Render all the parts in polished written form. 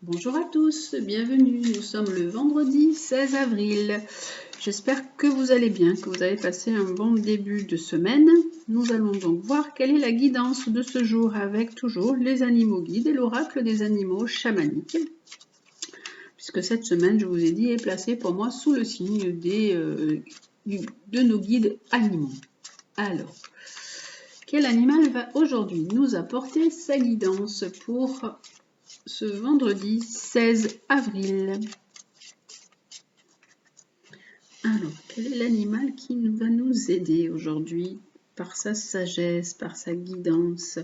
Bonjour à tous, bienvenue. Nous sommes le vendredi 16 avril. J'espère que vous allez bien, que vous avez passé un bon début de semaine. Nous allons donc voir quelle est la guidance de ce jour avec toujours les animaux guides et l'oracle des animaux chamaniques. Puisque cette semaine, je vous ai dit, est placée pour moi sous le signe de nos guides animaux. Alors, quel animal va aujourd'hui nous apporter sa guidance pour ce vendredi 16 avril? Alors, quel est l'animal qui va nous aider aujourd'hui par sa sagesse, par sa guidance?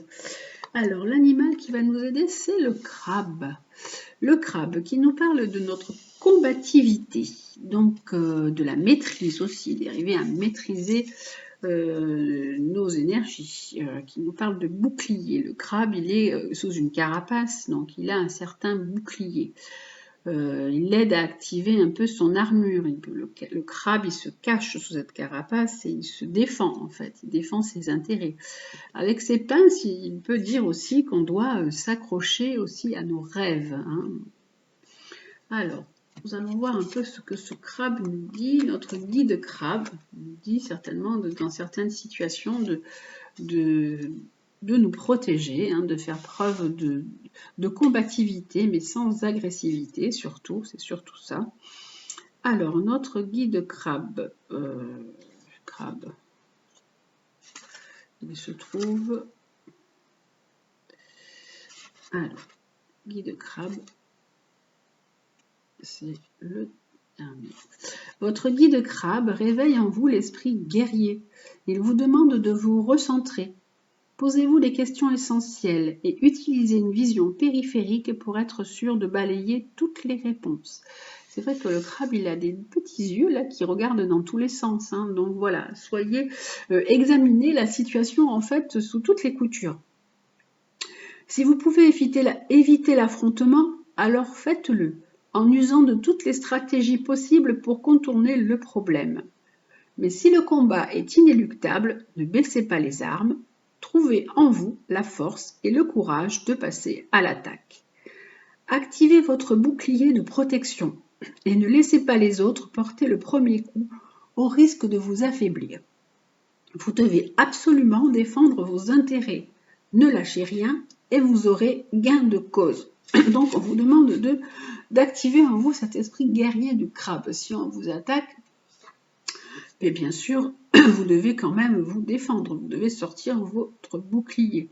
Alors, l'animal qui va nous aider, c'est le crabe. Le crabe qui nous parle de notre combativité, donc de la maîtrise aussi, d'arriver à maîtriser nos énergies, qui nous parle de bouclier. Le crabe, il est sous une carapace, donc il a un certain bouclier. Il l'aide à activer un peu son armure. Le crabe, il se cache sous cette carapace et il se défend en fait, il défend ses intérêts. Avec ses pinces, il peut dire aussi qu'on doit s'accrocher aussi à nos rêves. Hein. Alors, nous allons voir un peu ce que ce crabe nous dit. Notre guide crabe nous dit certainement dans certaines situations de nous protéger, hein, de faire preuve de combativité, mais sans agressivité surtout, c'est surtout ça. Alors, notre guide crabe, il se trouve... Alors, guide crabe, c'est le dernier. Votre guide crabe réveille en vous l'esprit guerrier. Il vous demande de vous recentrer. Posez-vous les questions essentielles et utilisez une vision périphérique pour être sûr de balayer toutes les réponses. C'est vrai que le crabe, il a des petits yeux là qui regardent dans tous les sens. Hein. Donc voilà, examinez la situation en fait sous toutes les coutures. Si vous pouvez éviter l'affrontement, alors faites-le, en usant de toutes les stratégies possibles pour contourner le problème. Mais si le combat est inéluctable, ne baissez pas les armes, trouvez en vous la force et le courage de passer à l'attaque. Activez votre bouclier de protection et ne laissez pas les autres porter le premier coup au risque de vous affaiblir. Vous devez absolument défendre vos intérêts. Ne lâchez rien et vous aurez gain de cause. Donc on vous demande d'activer en vous cet esprit guerrier du crabe. Si on vous attaque, mais bien sûr, vous devez quand même vous défendre, vous devez sortir votre bouclier.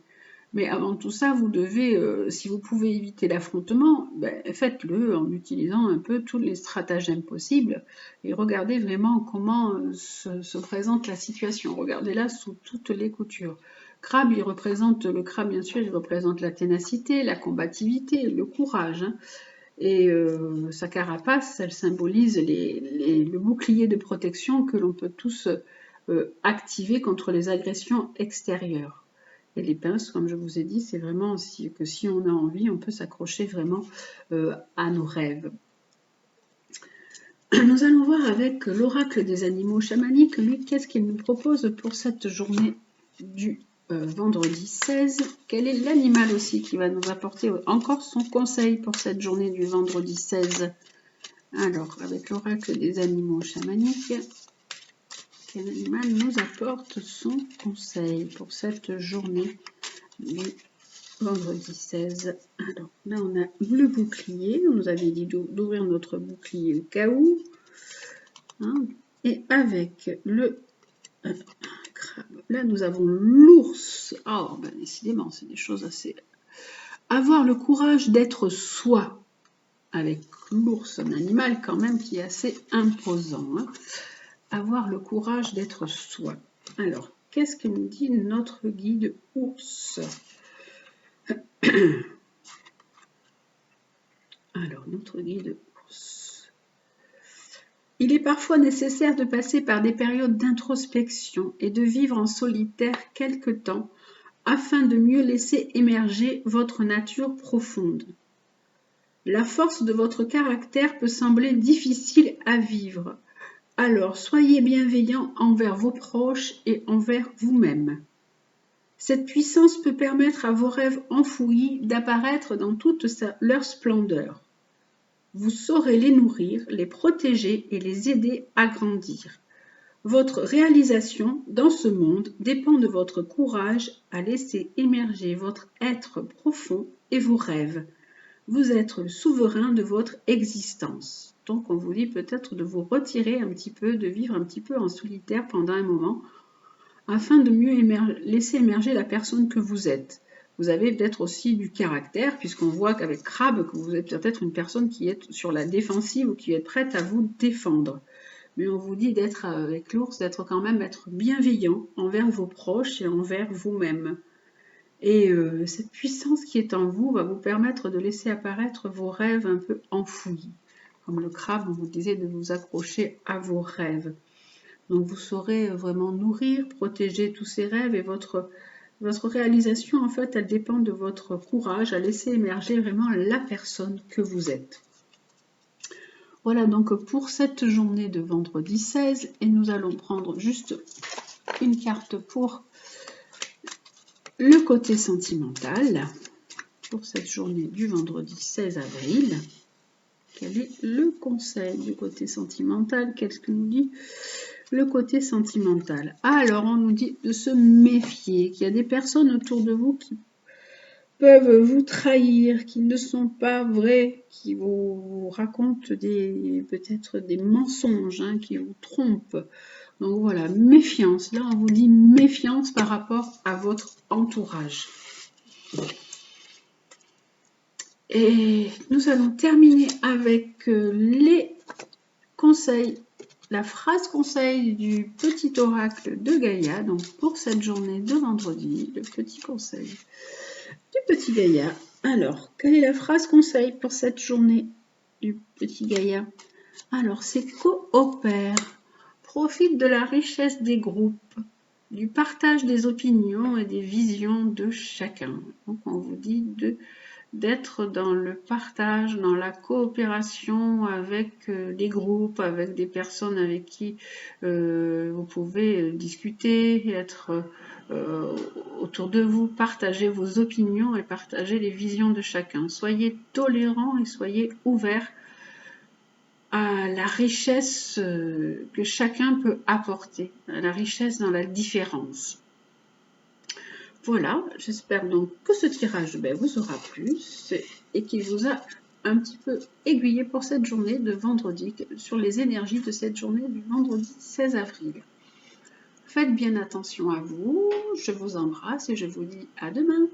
Mais avant tout ça, vous devez, si vous pouvez éviter l'affrontement, faites-le en utilisant un peu tous les stratagèmes possibles et regardez vraiment comment se présente la situation. Regardez-la sous toutes les coutures. Le crabe, bien sûr, il représente la ténacité, la combativité, le courage. Hein. Et sa carapace, elle symbolise le bouclier de protection que l'on peut tous activer contre les agressions extérieures. Et les pinces, comme je vous ai dit, c'est vraiment que si on a envie, on peut s'accrocher vraiment à nos rêves. Nous allons voir avec l'oracle des animaux chamaniques, lui, qu'est-ce qu'il nous propose pour cette journée du vendredi 16. Quel est l'animal aussi qui va nous apporter encore son conseil pour cette journée du vendredi 16? Alors, avec l'oracle des animaux chamaniques, quel animal nous apporte son conseil pour cette journée du vendredi 16? Alors, là, on a le bouclier. On nous avait dit d'ouvrir notre bouclier au cas où. Hein, et avec le crabe, là, nous avons l'ours. Oh, décidément, c'est des choses assez... Avoir le courage d'être soi. Avec l'ours, un animal quand même qui est assez imposant. Hein. Avoir le courage d'être soi. Alors, qu'est-ce que nous dit notre guide ours? Alors, notre guide ours. Il est parfois nécessaire de passer par des périodes d'introspection et de vivre en solitaire quelque temps afin de mieux laisser émerger votre nature profonde. La force de votre caractère peut sembler difficile à vivre. Alors, soyez bienveillant envers vos proches et envers vous-même. Cette puissance peut permettre à vos rêves enfouis d'apparaître dans toute leur splendeur. Vous saurez les nourrir, les protéger et les aider à grandir. Votre réalisation dans ce monde dépend de votre courage à laisser émerger votre être profond et vos rêves. Vous êtes le souverain de votre existence. Donc on vous dit peut-être de vous retirer un petit peu, de vivre un petit peu en solitaire pendant un moment, afin de mieux laisser émerger la personne que vous êtes. Vous avez peut-être aussi du caractère, puisqu'on voit qu'avec Crabe, que vous êtes peut-être une personne qui est sur la défensive ou qui est prête à vous défendre. Mais on vous dit d'être avec l'ours, d'être quand même être bienveillant envers vos proches et envers vous-même. Et cette puissance qui est en vous va vous permettre de laisser apparaître vos rêves un peu enfouis. Comme le crabe, on vous disait de vous accrocher à vos rêves. Donc vous saurez vraiment nourrir, protéger tous ces rêves et votre réalisation, en fait, elle dépend de votre courage à laisser émerger vraiment la personne que vous êtes. Voilà donc pour cette journée de vendredi 16 et nous allons prendre juste une carte pour le côté sentimental pour cette journée du vendredi 16 avril. Quel est le conseil du côté sentimental? Qu'est-ce que nous dit le côté sentimental? Alors on nous dit de se méfier, qu'il y a des personnes autour de vous qui peuvent vous trahir, qui ne sont pas vrais, qui vous racontent peut-être des mensonges, hein, qui vous trompent. Donc voilà, méfiance. Là, on vous dit méfiance par rapport à votre entourage. Et nous allons terminer avec les conseils, la phrase conseil du petit oracle de Gaïa. Donc pour cette journée de vendredi, le petit conseil du petit Gaïa. Alors, quelle est la phrase conseil pour cette journée du petit Gaïa? Alors, c'est coopère, profite de la richesse des groupes, du partage des opinions et des visions de chacun. Donc, on vous dit d'être dans le partage, dans la coopération avec les groupes, avec des personnes avec qui vous pouvez discuter, être autour de vous, partager vos opinions et partager les visions de chacun. Soyez tolérants et soyez ouverts à la richesse que chacun peut apporter, à la richesse dans la différence. Voilà, j'espère donc que ce tirage vous aura plu et qu'il vous a un petit peu aiguillé pour cette journée de vendredi, sur les énergies de cette journée du vendredi 16 avril. Faites bien attention à vous, je vous embrasse et je vous dis à demain.